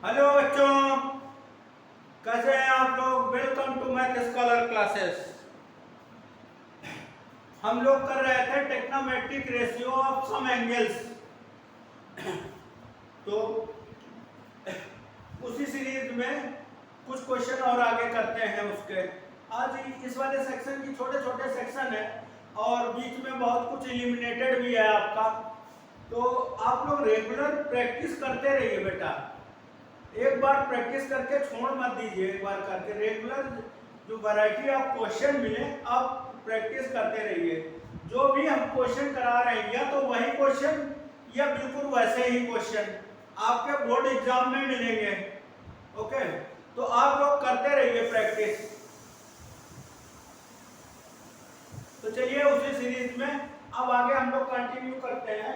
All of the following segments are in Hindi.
हेलो बच्चों, कैसे हैं आप लोग। Welcome to Math Scholar classes. हम लोग कर रहे थे trigonometric ratio of some angles. तो उसी सीरीज में कुछ क्वेश्चन और आगे करते हैं उसके। आज इस वाले सेक्शन की छोटे छोटे सेक्शन है और बीच में बहुत कुछ एलिमिनेटेड भी है आपका। तो आप लोग रेगुलर प्रैक्टिस करते रहिए बेटा। एक बार प्रैक्टिस करके छोड़ मत दीजिए, एक बार करके रेगुलर जो वैरायटी ऑफ क्वेश्चन मिले आप प्रैक्टिस करते रहिए। जो भी हम क्वेश्चन करा रहे हैं या तो वही क्वेश्चन या बिल्कुल वैसे ही क्वेश्चन आपके बोर्ड एग्जाम में मिलेंगे। ओके, तो आप लोग करते रहिए प्रैक्टिस। तो चलिए उसी सीरीज में अब आगे हम लोग कंटिन्यू करते हैं।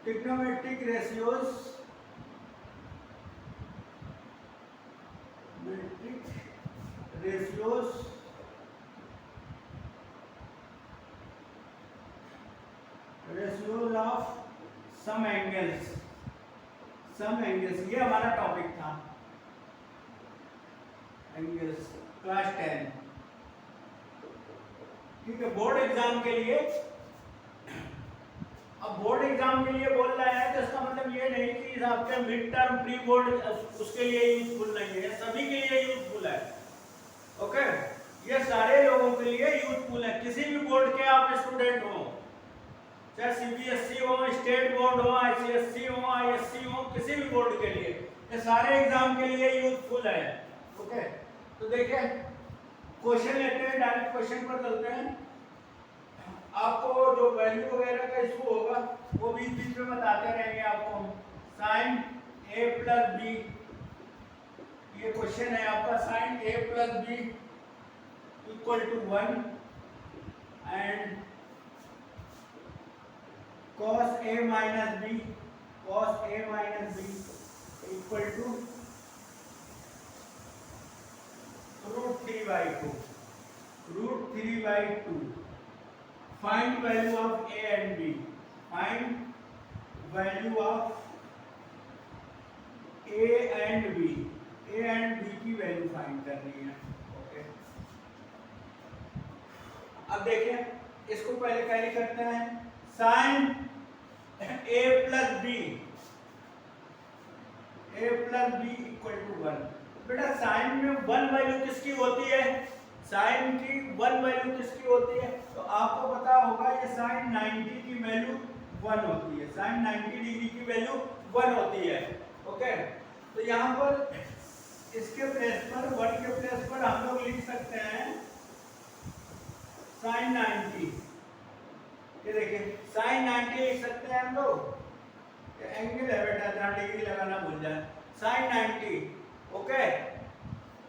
Trigonometric ratios ratios of some angles. ये हमारा टॉपिक था, एंगल्स, क्लास 10। ठीक है, बोर्ड एग्जाम के लिए। अब बोर्ड एग्जाम के लिए बोल रहे हैं तो इसका मतलब ये नहीं कि आपके मिड टर्म प्री बोर्ड उसके लिए यूजफुल नहीं है, सभी के लिए यूजफुल है। ओके, ये सारे लोगों के लिए यूजफुल है। किसी भी बोर्ड के आप स्टूडेंट हो, चाहे सीबीएसई हो, स्टेट बोर्ड हो, आईसीएसई हो, आईएससी हो, किसी भी बोर्ड के लिए ये सारे एग्जाम के लिए यूजफुल है। ओके, तो देखिए क्वेश्चन लेते हैं, डायरेक्ट क्वेश्चन पर चलते हैं। आपको जो वैल्यू वगैरह का इशू होगा वो बीच बीच में बताते रहेंगे आपको। साइन ए प्लस बी, ये क्वेश्चन है आपका। Sine A plus B equal to 1 and cos A minus B equal to √3/2। Find value of a and b. Find value of a and b. a and b की वैल्यू फाइंड करनी है। ओके, अब देखिए इसको पहले कैरी करते हैं। Sine a plus B equal to 1। बेटा साइन में 1 वैल्यू किसकी होती है? साइन की 1 वैल्यू किसकी होती है? तो आपको पता होगा ये साइन 90 की वैल्यू 1 होती है। साइन 90 डिग्री की वैल्यू 1 होती है। ओके, तो यहाँ पर इसके प्लेस पर 1 के प्लेस पर हम लोग लिख सकते हैं साइन 90। ये देखिए साइन 90 लिख सकते हैं हम लोग। एंगल है बेटा, जहाँ डिग्री लगाना भूल जाए। Sine 90, okay,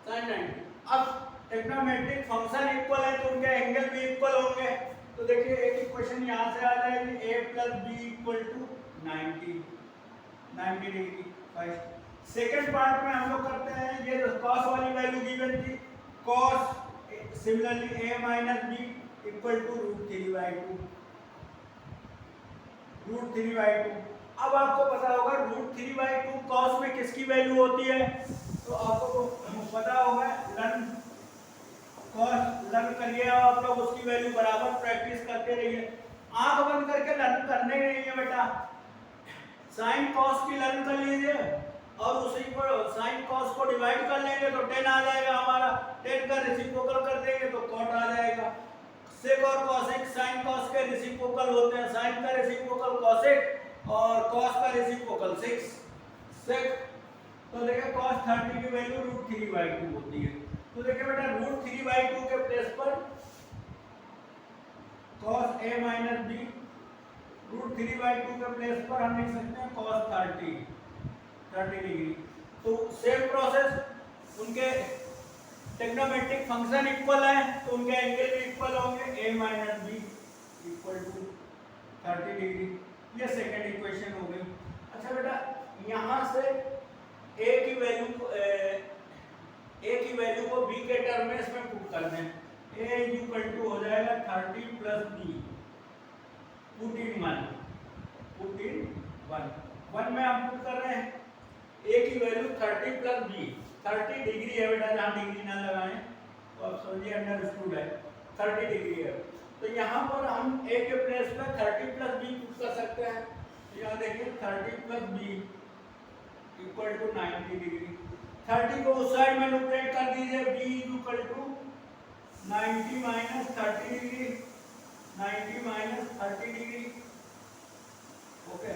sine 90। अब ट्रिग्नोमेट्रिक फंक्शन इक्वल है तो उनके एंगल भी इक्वल होंगे। तो देखिए एक इक्वेशन यहाँ से आ जाएगी, a plus B equal to 90 degree. First second part में हम लोग करते हैं, ये कॉस वाली वैल्यू गिवन थी, cos similarly a minus B equal to √3/2। अब आपको पता होगा √3/2 कॉस में किसकी वैल्यू होती है? तो आपको पता होगा, लर्न करिए आप लोग, उसकी वैल्यू बराबर प्रैक्टिस करते रहिए। आंख बंद करके लर्न करने नहीं है बेटा। साइन कॉस की लर्न कर लीजिए और उसी को साइन कॉस को डिवाइड कर लेंगे तो 10 आ जाएगा हमारा। 10 का रेसिप्रोकल कर देंगे तो कॉट आ जाएगा। सेक और कॉसेक साइन कॉस के रेसिप्रोकल होते हैं। साइन का रेसिप्रोकल कॉसेक और कॉस का रेसिप्रोकल सेक। तो देखिए cos 30 की वैल्यू √3/2 होती है। तो देखिए बेटा √3/2 के प्लेस पर cos a माइनस बी, √3/2 के प्लेस पर हम लिख सकते हैं cos 30 डिग्री। तो सेम प्रोसेस, उनके ट्रिग्नोमेट्रिक फंक्शन इक्वल है तो उनके एंगल भी इक्वल होंगे। a minus B equal to 30 degree. ये सेकेंड इक्वेशन हो गई। अच्छा बेटा यहाँ से a की वैल्यू को b के टर्म में इसमें पुट कर दें। a इक्वल टू हो जाएगा 30 plus b, put in 1 put in 1 में हम पुट कर रहे हैं a की वैल्यू 30 प्लस b, 30 डिग्री है बेटा, जहाँ डिग्री ना लगाएं तो आप समझिए अंडरस्टूड है, 30 डिग्री है। तो यहाँ पर हम a के प्लेस पर 30 प्लस b पुट कर सकते हैं। यहाँ देखिए 30 plus b equal to 90 degree. 30 को उस साइड में मैनिपुलेट कर दीजिए, b equal to 90 minus 30 degree, 90 minus 30 degree, okay,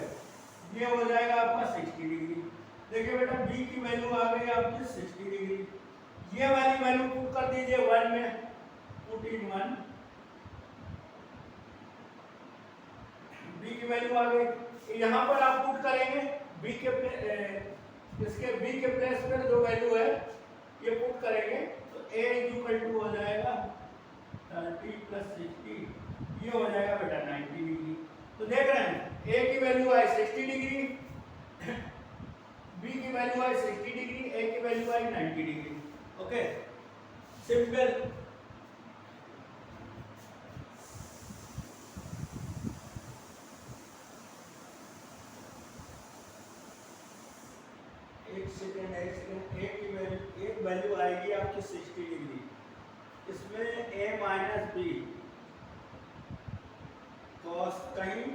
ये हो जाएगा आपका 60 डिग्री। देखिए बेटा b की वैल्यू आ गई आपकी 60 डिग्री। ये वाली वैल्यू पुट कर दीजिए 1 में, पुट इन 1, b की वैल्यू आ गई। यहाँ पर आप पुट करेंगे b के इसके b के प्लेस पर जो वैल्यू है ये पुट करेंगे तो a इक्वल टू हो जाएगा 30 प्लस 60, ये हो जाएगा बेटा 90 डिग्री। तो देख रहे हैं a की वैल्यू आई 60 डिग्री, b की वैल्यू आई 60 डिग्री, a की वैल्यू आई 90 डिग्री। Okay, simple. एक सेकेंड, एक वैल्यू आएगी आपकी 60 डिग्री, इसमें a माइनस बी कॉस, कहीं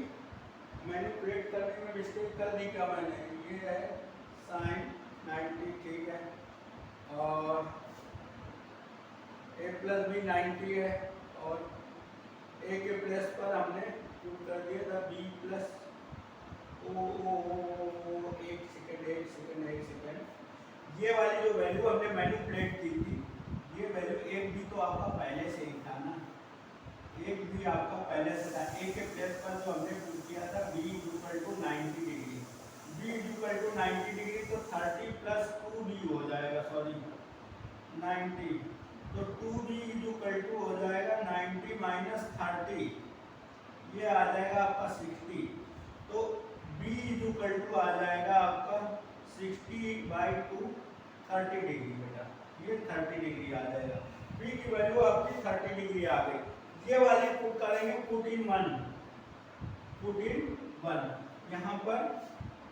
मैनिपुलेट करने में मिस्टेक कर दी क्या मैंने, ये है साइन 90, ठीक है, और a प्लस बी 90 है, और a के प्लेस पर हमने पुट कर दिया था b प्लस एक सेकेंड, ये वाली जो वैल्यू हमने मैनिपुलेट की थी, ये वैल्यू एक भी तो आपका पहले से ही था ना, एक भी आपका पहले से था। a के प्लेस पर जो हमने पुट किया था b equal to 90 degree, b equal to 90 degree, तो 30 प्लस 2b हो जाएगा, सॉरी 90, तो 2b इक्वल टू हो जाएगा 90 माइनस 30, ये आ जाएगा आपका 60, तो b इक्वल टू आ जाएगा आपका 60/2, 30 डिग्री बेटा, ये 30 डिग्री आ जाएगा। b की वैल्यू आपकी 30 डिग्री आ गई। ये वाली पुट करेंगे, पुट इन 1, यहाँ पर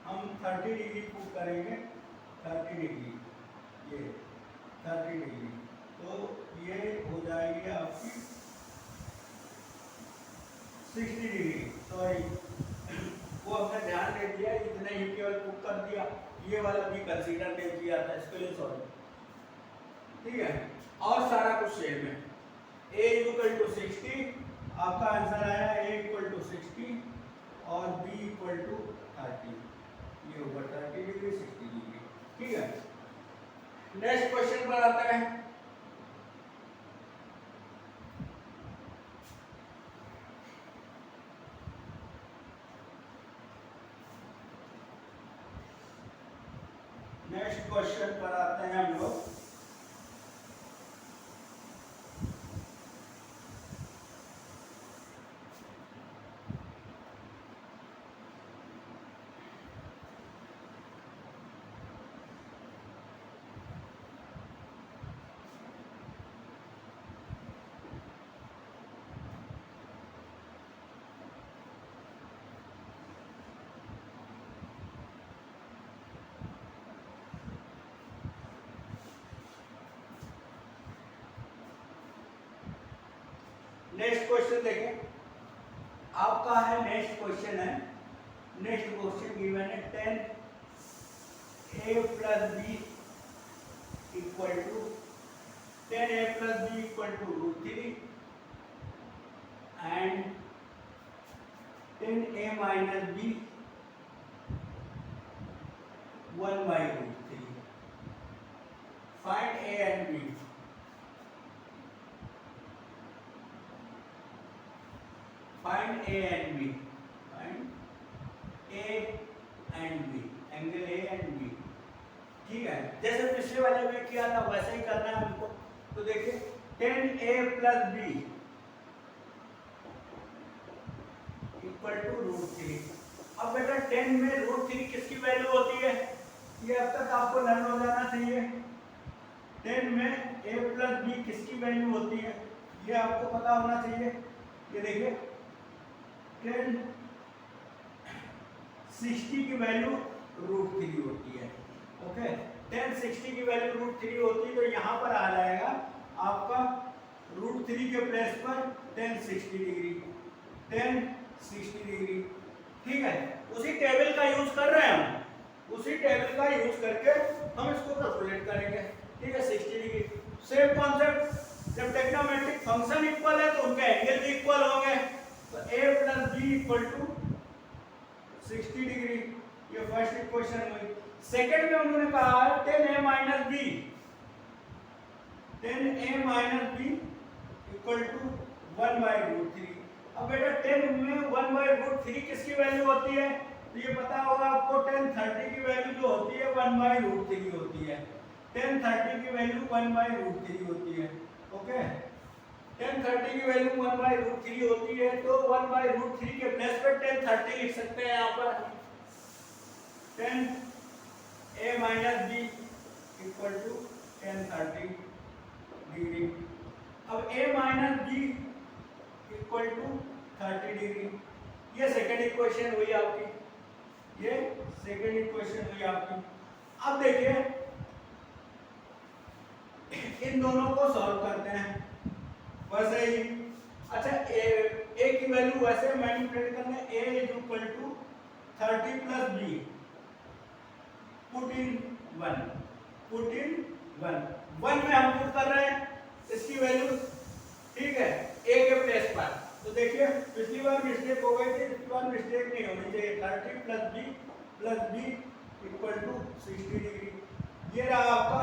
हम 30 डिग्री पुट करेंगे, 30 डिग्री, ये 30 डिग्री, तो ये हो जाएगी आपकी 60 डिग्री, सॉरी वो हमने ध्यान दे दिया, इतने ही केवल पुट कर दिया, ये वाला भी कंसीडर नहीं किया था, इसके लिए सॉरी, ठीक है। और सारा कुछ सेम है, a इक्वल टू 60, आपका आंसर आया a इक्वल टू 60 और b इक्वल टू 30, ये होगा 30 डिग्री 60 डिग्री, ठीक है। नेक्स्ट क्वेश्चन पर आते हैं। नेक्स्ट क्वेश्चन पर आते हैं हम लोग। नेक्स्ट क्वेश्चन देखें, आपका है नेक्स्ट क्वेश्चन है, नेक्स्ट क्वेश्चन गिवन है 10a plus b equal to 10a plus b equal to √3 and 10a minus b 1/√3, find a and b। Find A and B. Find A and B. Angle A and B. ठीक है, जैसे पिछले वाले में किया था वैसे ही करना है हमको। तो देखिए 10A plus B equal to √3। अब बेटा 10 में √3 किसकी वैल्यू होती है, ये अब तक आपको लर्न हो जाना चाहिए। 10 में A प्लस B किसकी वैल्यू होती है ये आपको पता होना चाहिए। ये देखिए 10 60 की वैल्यू √3 होती है। ओके, tan 60 की वैल्यू √3 होती है, तो यहाँ पर आ जाएगा आपका √3 के प्लेस पर tan 60 डिग्री, tan 60 डिग्री। ठीक है, उसी टेबल का यूज कर रहे हैं हम, उसी टेबल का यूज करके हम इसको कैलकुलेट करेंगे। ठीक है, 60 डिग्री सेम कॉन्सेप्ट, जब ट्रिग्नोमेट्रिक फंक्शन इक्वल है तो उनके एंगल भी इक्वल होंगे, तो a + b = 60 डिग्री। ये फर्स्ट इक्वेशन हुई। सेकंड में उन्होंने कहा है tan a - b, tan a - b = 1/√3। अब बेटा tan में 1/√3 किसकी वैल्यू होती है, तो ये पता होगा आपको, tan 30 की वैल्यू जो होती है 1/√3 होती है। tan 30 की वैल्यू 1/√3 होती है। ओके, tan 30 की वैल्यू 1/√3 होती है, तो 1/√3 के प्लेस पर tan 30 लिख सकते हैं यहाँ पर। tan a - b = tan 30 degree. अब a - b = 30 डिग्री। ये सेकंड इक्वेशन हुई आपकी, ये सेकंड इक्वेशन हुई आपकी। अब देखिए इन दोनों को सॉल्व करते हैं वैसे ही। अच्छा, a की वैल्यू वैसे मैनिपुलेट करना है, a = 30 + b, पुट इन 1 में हम पुट कर रहे हैं इसकी वैल्यू। ठीक है, a के प्लेस पर। तो देखिए पिछली बार मिस्टेक हो गई थी, इस बार मिस्टेक नहीं होनी चाहिए। 30 + b = 60 डिग्री। ये रहा आपका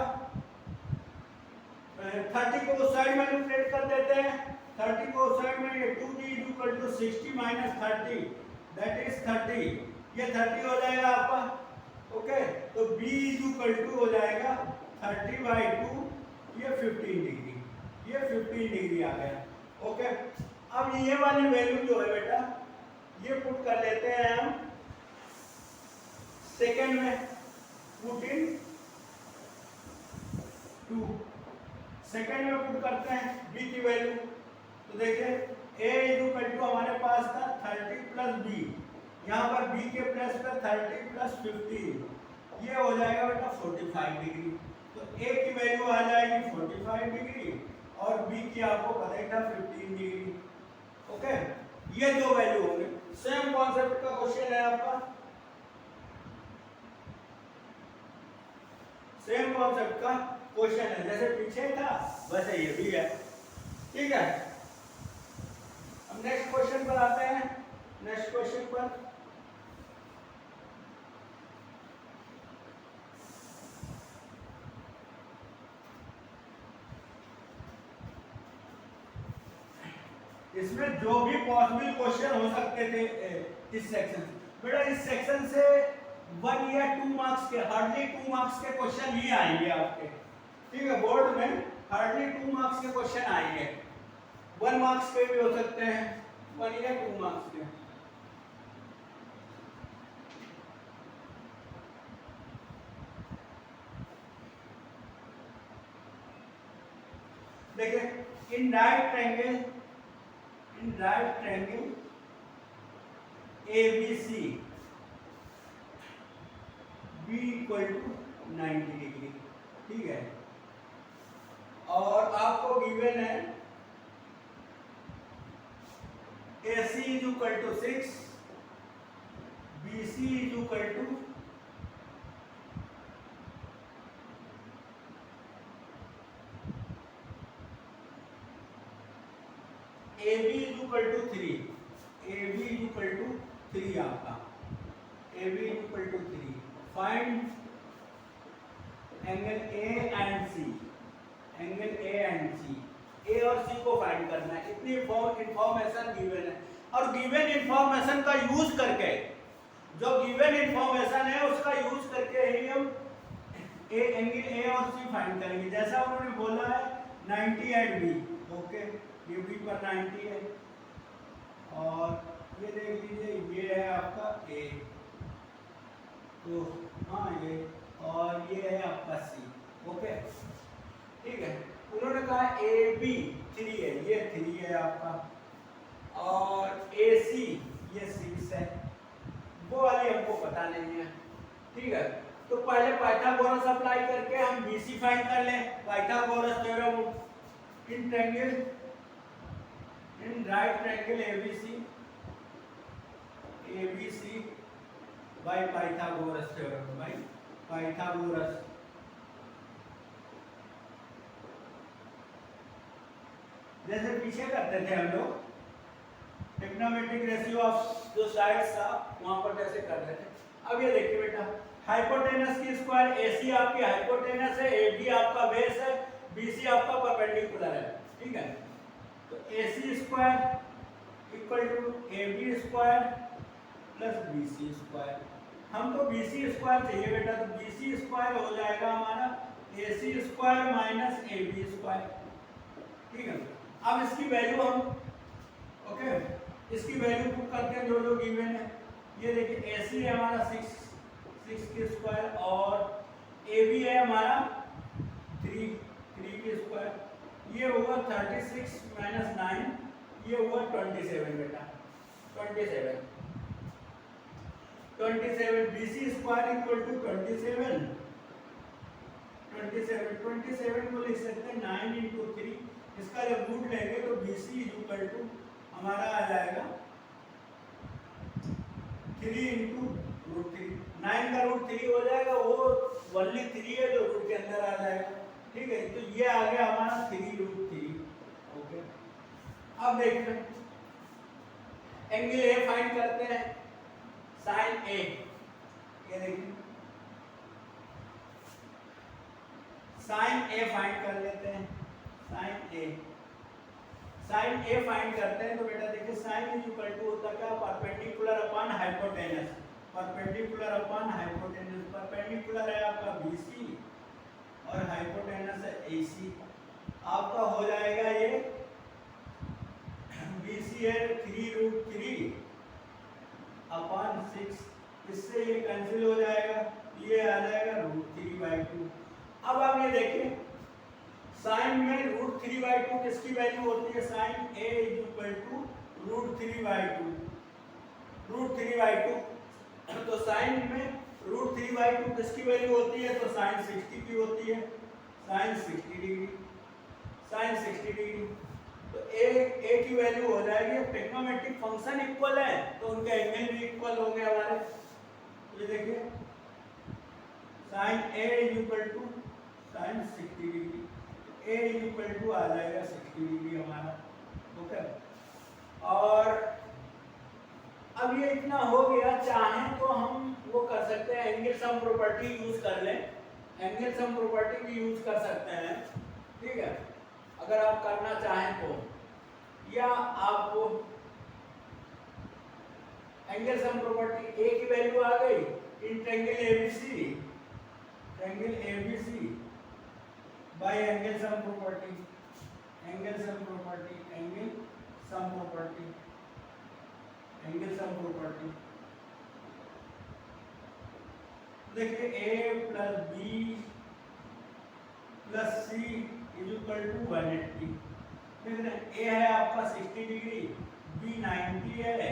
30 को उस साइड मैनिपुलेट कर देते हैं, 30 को उस साइड में, 2b = 60 - 30 दैट इज 30, ये 30 हो जाएगा आपका। ओके, तो b = हो जाएगा 30/2, ये 15 डिग्री, ये 15 डिग्री आ गया। ओके, अब ये वाली वैल्यू जो है बेटा, ये पुट कर लेते हैं हम सेकंड में, पुट इन 2, सेकंड में पुट करते हैं b की वैल्यू। तो देखिए a = हमारे पास था 30 + b, यहाँ पर b के प्लेस पर 30 + 15, ये हो जाएगा बेटा 45 डिग्री। तो a की वैल्यू आ जाएगी 45 डिग्री और b की आपको पता ही था 15 डिग्री। ओके, ये दो वैल्यू होंगे। सेम कॉन्सेप्ट का क्वेश्चन है आपका, सेम कॉन्सेप्ट का क्वेश्चन है, जैसे पीछे था वैसे ये भी है। ठीक है, अब नेक्स्ट क्वेश्चन पर आते हैं। नेक्स्ट क्वेश्चन पर इसमें जो भी पॉसिबल क्वेश्चन हो सकते थे इस सेक्शन, बेटा इस सेक्शन से 1 या 2 मार्क्स के, हार्डली 2 मार्क्स के क्वेश्चन ही आएंगे आपके। ठीक है, बोर्ड में हार्डली 2 मार्क्स के क्वेश्चन आएंगे, 1 मार्क्स के भी हो सकते हैं, 1 या 2 मार्क्स के। देखिए in right triangle ABC B = 90 degree. ठीक है, और आपको गिवन है AC = 6, BC = AB = 3, AB = 3 आपका, AB = 3। Find angle A and C, angle A and C, A और C को फाइंड करना है। इतनी इंफॉर्मेशन गिवन है, और गिवन इंफॉर्मेशन का यूज करके, जो गिवन इंफॉर्मेशन है उसका यूज करके ही हम एंगल A और C फाइंड करेंगे। जैसा उन्होंने बोला है 90 एट B। ओके, ये B पर 90 है, और ये देख लीजिए ये है आपका A, तो हाँ ये, और ये है आपका C। ओके, ठीक है, उन्होंने कहा AB 3 है, ये 3 है आपका, और AC ये 6 है। वो वाली हमको पता नहीं है, ठीक है। तो पहले पाइथागोरस अप्लाई करके हम BC फाइंड कर लें। Pythagoras theorem in triangle, in right triangle ABC by Pythagoras theorem, by Pythagoras. जैसे पीछे करते थे हम लोग ट्रिग्नोमेट्रिक रेशियो ऑफ जो साइड्स था वहां पर जैसे कर रहे थे। अब ये देखिए बेटा, हाइपोटेनस की स्क्वायर AC आपकी हाइपोटेनस है, AD आपका बेस है, BC आपका परपेंडिकुलर है, ठीक है। तो AC square equal to AB square plus BC square. हमको BC स्क्वायर चाहिए बेटा, तो BC स्क्वायर हो जाएगा हमारा AC square minus AB square, ठीक है। अब इसकी वैल्यू हम ओके इसकी वैल्यू पुट करते हैं जो गिवन है। ये देखिए AC है हमारा 6 के स्क्वायर और AB है हमारा 3 के स्क्वायर। ये होगा 36 माइनस 9, ये हुआ 27 बेटा, 27 BC स्क्वायर इक्वल टू 27 को लिख सकते हैं 9 इंटू 3। इसका जब रूट लेंगे तो BC इक्वल टू हमारा आ जाएगा 3 इंटू रूट 3। 9 का रूट 3 हो जाएगा, वो ओनली 3 है जो रूट के अंदर आ जाएगा, ठीक है। तो ये आ गया हमारा 3 रूट 3, ओके। अब देखते हैं एंगल A फाइंड करते हैं, साइन A। ये देखिए साइन A फाइंड कर लेते हैं, साइन A फाइंड करते हैं। तो बेटा देखिए साइन इज इक्वल टू होता क्या, perpendicular upon hypotenuse, perpendicular upon hypotenuse. Perpendicular है आपका BC और हाइपोटेनस है AC। आपका हो जाएगा ये BC है 3 रूट 3 अपॉन 6, इससे ये कैंसिल हो जाएगा, ये आ जाएगा रूट 3/2। अब आप ये देखिए साइन में रूट 3/2 किसकी वैल्यू होती है, sine A is equal to root 3/2। तो साइन में रूट 3/2 किसकी वैल्यू होती है, तो साइन 60 की होती है, साइन 60 डिग्री, साइन 60 डिग्री। तो A की वैल्यू हो जाएगी। ट्रिग्नोमेट्रिक फंक्शन इक्वल है तो उनके एंगल भी इक्वल होंगे हमारे। ये देखिए sine A is equal to sine 60 degree, A is equal to आ जाएगा 60 डिग्री हमारा, ओके। और अब ये इतना हो गया, चाहें तो हम वो कर सकते हैं, एंगल सम प्रॉपर्टी यूज कर लें, एंगल सम प्रॉपर्टी भी यूज कर सकते हैं, ठीक है, अगर आप करना चाहें तो। या आपको एंगल सम प्रॉपर्टी A की वैल्यू आ गई in triangle ABC, triangle ABC by angle sum property, angle sum property, angle sum property, angle sum property. देखिए A plus B plus C is equal to 180। देख रहे हैं A है आपका 60 डिग्री, B 90 है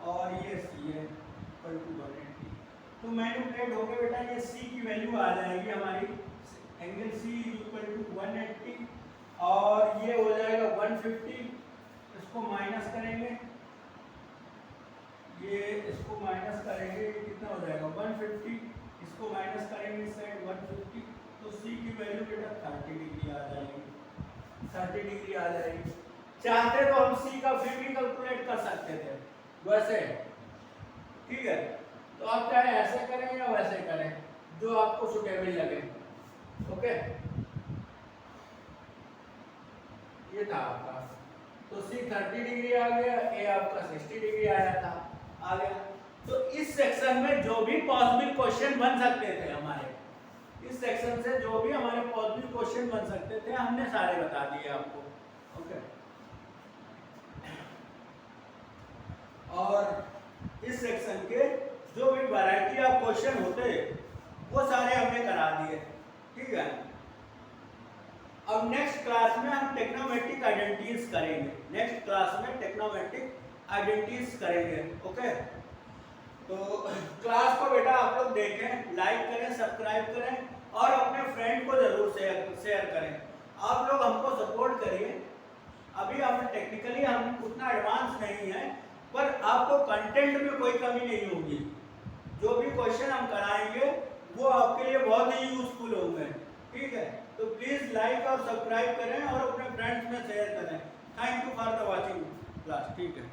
और ये C है इक्वल टू 180। तो मैनिपुलेट हो गया बेटा, ये C की वैल्यू आ जाएगी हमारी, angle C is equal to 180 और ये हो जाएगा 150। इसको माइनस करेंगे, ये इसको माइनस करेंगे, कितना हो जाएगा 150, इसको माइनस करेंगे इस साइड 150, तो C की वैल्यू बेटा 30 डिग्री आ जाएगी, 30 डिग्री आ जाएगी। चाहते तो हम C का फिर भी कैलकुलेट कर सकते थे वैसे, ठीक है। तो आप चाहे ऐसे करें या वैसे करें, जो आपको सुटेबल लगे, ओके। ये था आपका, तो C 30 डिग्री आ गया, A आपका 60 डिग्री आया था, आ गया। तो इस सेक्शन में जो भी पॉसिबल क्वेश्चन बन सकते थे हमारे, इस सेक्शन से जो भी हमारे पॉसिबल क्वेश्चन बन सकते थे हमने सारे बता दिए आपको, ओके। और इस सेक्शन के जो भी वैरायटी ऑफ क्वेश्चन होते वो सारे हमने करा दिए, ठीक है। अब नेक्स्ट क्लास में हम टेक्नोमेट्रिक आइडेंटिटीज करेंगे, नेक्स्ट क्लास में टेक्नोमेट्रिक आइडेंटिटीज करेंगे, ओके। तो क्लास को बेटा आप लोग देखें, लाइक करें, सब्सक्राइब करें और अपने फ्रेंड को जरूर शेयर करें। आप लोग हमको सपोर्ट करिए। अभी हम टेक्निकली हम उतना एडवांस नहीं है, पर आपको कंटेंट में कोई कमी नहीं होगी। जो भी क्वेश्चन हम कराएंगे वो आपके लिए बहुत ही यूजफुल होंगे। ठीक है, तो प्लीज लाइक और सब्सक्राइब करें और अपने फ्रेंड्स में शेयर करें। Thank you for the watching class. ठीक है।